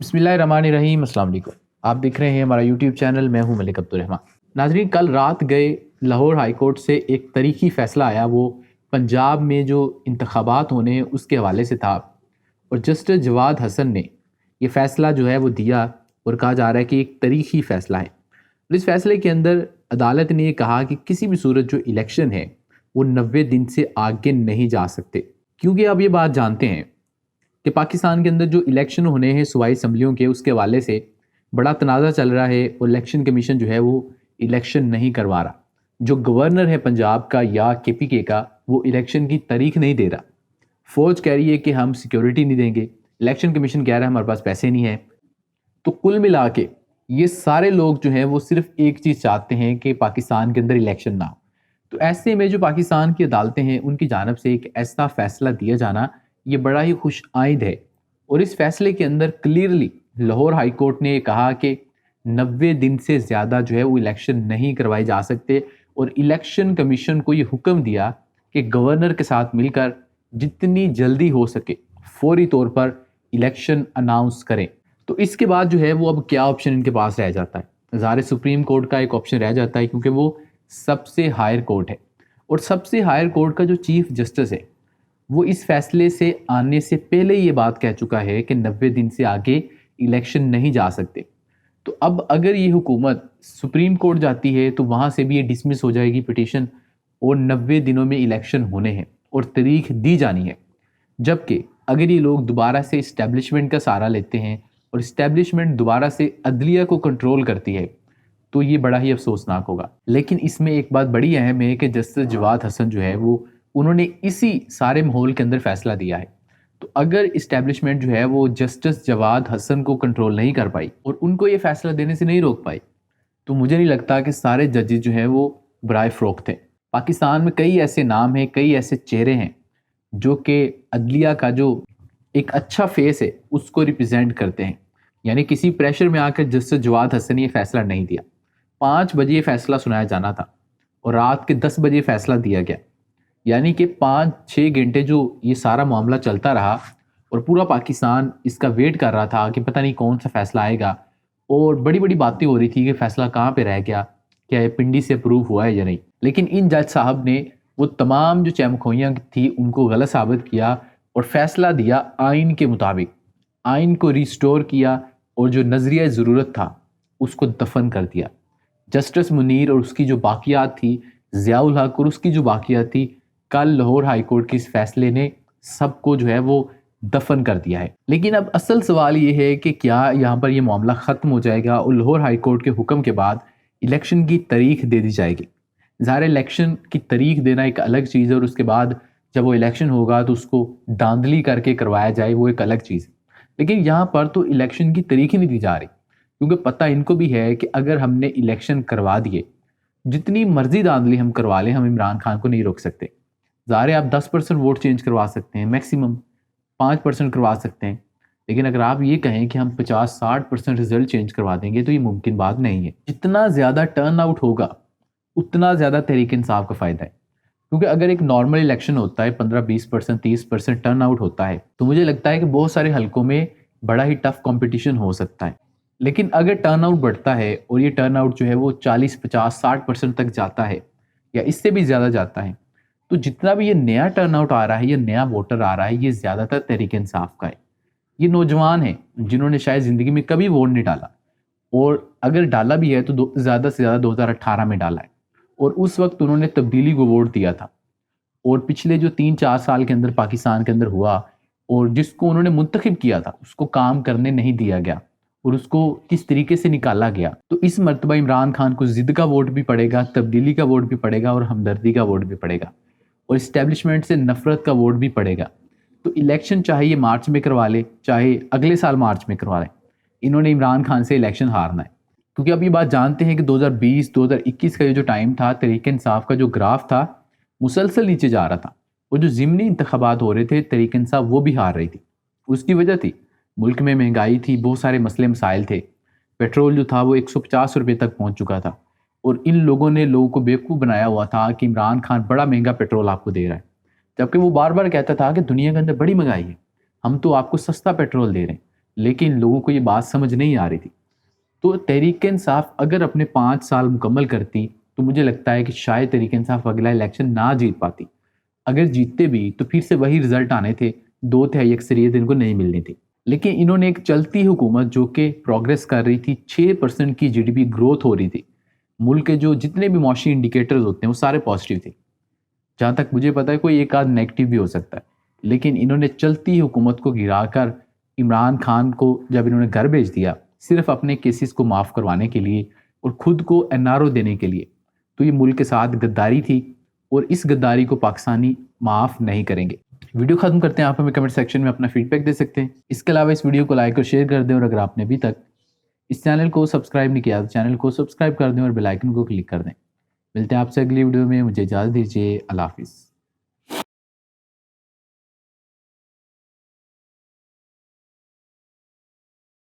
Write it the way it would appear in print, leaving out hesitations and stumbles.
बिस्मिल्लाहिर्रहमानिर्रहीम। अस्सलाम वालेकुम। आप देख रहे हैं हमारा यूट्यूब चैनल। मैं हूं मलिक अब्दुर्रहमान। नाज़रीन, कल रात गए लाहौर हाई कोर्ट से एक तारीखी फ़ैसला आया। वो पंजाब में जो इंतखाबात होने हैं उसके हवाले से था, और जस्टिस जवाद हसन ने ये फ़ैसला जो है वो दिया, और कहा जा रहा है कि एक तारीखी फ़ैसला है। और इस फ़ैसले के अंदर अदालत ने ये कहा कि किसी भी सूरत जो इलेक्शन है वो 90 दिन से आगे नहीं जा सकते, क्योंकि आप ये बात जानते हैं कि पाकिस्तान के अंदर जो इलेक्शन होने हैं सूबाई असम्बलियों के, उसके हवाले से बड़ा तनाज़ा चल रहा है, और इलेक्शन कमीशन जो है वो इलेक्शन नहीं करवा रहा। जो गवर्नर है पंजाब का या KPK का, वो इलेक्शन की तारीख नहीं दे रहा। फ़ौज कह रही है कि हम सिक्योरिटी नहीं देंगे, इलेक्शन कमीशन कह रहा है हमारे पास पैसे नहीं है। तो कुल मिला के ये सारे लोग जो हैं वो सिर्फ एक चीज़ चाहते हैं कि पाकिस्तान के अंदर इलेक्शन ना हो। तो ऐसे में जो पाकिस्तान की अदालतें हैं उनकी जानब से एक ऐसा फ़ैसला दिया जाना, ये बड़ा ही खुश आइंद है। और इस फैसले के अंदर क्लियरली लाहौर हाई कोर्ट ने कहा कि 90 दिन से ज़्यादा जो है वो इलेक्शन नहीं करवाए जा सकते, और इलेक्शन कमीशन को ये हुक्म दिया कि गवर्नर के साथ मिलकर जितनी जल्दी हो सके फौरी तौर पर इलेक्शन अनाउंस करें। तो इसके बाद जो है वो अब क्या ऑप्शन इनके पास रह जाता है? ज़ाहिर सुप्रीम कोर्ट का एक ऑप्शन रह जाता है, क्योंकि वो सबसे हायर कोर्ट है, और सबसे हायर कोर्ट का जो चीफ जस्टिस है वो इस फैसले से आने से पहले ये बात कह चुका है कि 90 दिन से आगे इलेक्शन नहीं जा सकते। तो अब अगर ये हुकूमत सुप्रीम कोर्ट जाती है तो वहाँ से भी ये डिसमिस हो जाएगी पिटीशन, और 90 दिनों में इलेक्शन होने हैं और तारीख दी जानी है। जबकि अगर ये लोग दोबारा से इस्टेब्लिशमेंट का सहारा लेते हैं और इस्टेब्लिशमेंट दोबारा से अदलिया को कंट्रोल करती है, तो ये बड़ा ही अफसोसनाक होगा। लेकिन इसमें एक बात बड़ी अहम है कि जस्टिस जवाद हसन जो है वो उन्होंने इसी सारे माहौल के अंदर फैसला दिया है। तो अगर इस्टेब्लिशमेंट जो है वो जस्टिस जवाद हसन को कंट्रोल नहीं कर पाई और उनको ये फैसला देने से नहीं रोक पाई, तो मुझे नहीं लगता कि सारे जजेस जो हैं वो बराए फ़रोख्त थे। पाकिस्तान में कई ऐसे नाम हैं, कई ऐसे चेहरे हैं जो कि अदलिया का जो एक अच्छा फेस है उसको रिप्रेजेंट करते हैं। यानी किसी प्रेशर में आकर जस्टिस जवाद हसन ने ये फैसला नहीं दिया। 5 बजे ये फैसला सुनाया जाना था और रात के 10 बजे फैसला दिया गया। यानी कि 5-6 घंटे जो ये सारा मामला चलता रहा, और पूरा पाकिस्तान इसका वेट कर रहा था कि पता नहीं कौन सा फैसला आएगा, और बड़ी बड़ी बातें हो रही थी कि फैसला कहाँ पे रह गया, क्या ये पिंडी से अप्रूव हुआ है या नहीं। लेकिन इन जज साहब ने वो तमाम जो चमखोइयाँ थी उनको गलत साबित किया और फैसला दिया आइन के मुताबिक। आइन को रिस्टोर किया और जो नज़रिया ज़रूरत था उसको दफन कर दिया। जस्टिस मुनीर और उसकी जो बाकियात थी, ज़ियाउल हक और उसकी जो बाकियात थी, कल लाहौर हाई कोर्ट के इस फैसले ने सबको जो है वो दफन कर दिया है। लेकिन अब असल सवाल ये है कि क्या यहाँ पर ये मामला ख़त्म हो जाएगा और लाहौर हाई कोर्ट के हुक्म के बाद इलेक्शन की तारीख दे दी जाएगी? ज़ाहिर इलेक्शन की तारीख देना एक अलग चीज़ है, और उसके बाद जब वो इलेक्शन होगा तो उसको धांधली करके करवाया जाए, वो एक अलग चीज़ है। लेकिन यहाँ पर तो इलेक्शन की तारीख ही नहीं दी जा रही, क्योंकि पता इनको भी है कि अगर हमने इलेक्शन करवा दिए, जितनी मर्जी धांधली हम करवा लें, हम इमरान खान को नहीं रोक सकते। ज़ाहिर है आप 10% वोट चेंज करवा सकते हैं, मैक्सिमम 5% करवा सकते हैं, लेकिन अगर आप ये कहें कि हम 50-60% रिजल्ट चेंज करवा देंगे तो ये मुमकिन बात नहीं है। जितना ज़्यादा टर्न आउट होगा उतना ज़्यादा तहरीक इंसाफ का फ़ायदा है, क्योंकि अगर एक नॉर्मल इलेक्शन होता है 15-20%, 30% टर्न आउट होता है, तो मुझे लगता है कि बहुत सारे हलकों में बड़ा ही टफ कॉम्पिटिशन हो सकता है। लेकिन अगर टर्न आउट बढ़ता है और ये टर्न आउट जो है वो 40-50-60% तक जाता है या इससे भी ज़्यादा जाता है, तो जितना भी ये नया टर्न आउट आ रहा है, ये नया वोटर आ रहा है, ये ज़्यादातर तहरीक इंसाफ का है। ये नौजवान हैं जिन्होंने शायद ज़िंदगी में कभी वोट नहीं डाला, और अगर डाला भी है तो ज़्यादा से ज़्यादा 2018 में डाला है, और उस वक्त उन्होंने तब्दीली को वोट दिया था। और पिछले जो 3-4 साल के अंदर पाकिस्तान के अंदर हुआ, और जिसको उन्होंने मुंतखब किया था उसको काम करने नहीं दिया गया और उसको किस तरीके से निकाला गया। तो इस मरतबा इमरान खान को ज़िद का वोट भी पड़ेगा, तब्दीली का वोट भी पड़ेगा, और हमदर्दी का वोट भी पड़ेगा, और इस्टेब्लिशमेंट से नफरत का वोट भी पड़ेगा। तो इलेक्शन चाहे ये मार्च में करवा ले, चाहे अगले साल मार्च में करवा लें, इन्होंने इमरान खान से इलेक्शन हारना है। क्योंकि अब ये बात जानते हैं कि 2020-2021 का ये जो टाइम था, तहरीक इंसाफ का जो ग्राफ था मुसलसल नीचे जा रहा था, और जो ज़िमनी इंतखाबात हो रहे थे तहरीक इंसाफ वो भी हार रही थी। उसकी वजह थी मुल्क में महंगाई थी, बहुत सारे मसले मसाइल थे, पेट्रोल जो था वो 150 रुपये तक पहुँच चुका था, और इन लोगों ने लोगों को बेवकूफ़ बनाया हुआ था कि इमरान खान बड़ा महंगा पेट्रोल आपको दे रहा है, जबकि वो बार बार कहता था कि दुनिया के अंदर बड़ी महंगाई है, हम तो आपको सस्ता पेट्रोल दे रहे हैं। لیکن لوگوں کو یہ بات سمجھ نہیں آ رہی تھی. تو تحریک انصاف اگر اپنے 5 سال مکمل کرتی تو مجھے لگتا ہے کہ شاید تحریک انصاف اگلا الیکشن نہ جیت پاتی. اگر جیتتے بھی تو پھر سے وہی رزلٹ آنے تھے, 2/3 اکثریت ان کو نہیں ملنی تھی. لیکن انہوں نے ایک چلتی حکومت جو کہ پروگریس کر رہی تھی, 6% کی GDP گروتھ ہو رہی تھی, ملک کے جو جتنے بھی معاشی انڈیکیٹرز ہوتے ہیں وہ سارے پازیٹیو تھے. جہاں تک مجھے پتا ہے کوئی ایک آدھ نیگیٹو بھی ہو سکتا ہے, لیکن انہوں نے چلتی حکومت کو گرا کر عمران خان کو جب انہوں نے گھر بھیج دیا صرف اپنے کیسز کو معاف کروانے کے لیے اور خود کو NRO دینے کے لیے, تو یہ ملک کے ساتھ غداری تھی اور اس غداری کو پاکستانی معاف نہیں کریں گے. ویڈیو ختم کرتے ہیں, آپ ہمیں کمنٹ سیکشن میں اپنا فیڈ بیک دے سکتے ہیں. اس کے علاوہ اس ویڈیو کو لائک اور شیئر کر دیں, اور اگر آپ نے ابھی تک اس چینل کو سبسکرائب نہیں کیا تو چینل کو سبسکرائب کر دیں اور بیل آئکن کو کلک کر دیں. ملتے ہیں آپ سے اگلی ویڈیو میں, مجھے اجازت دیجیے, اللہ حافظ.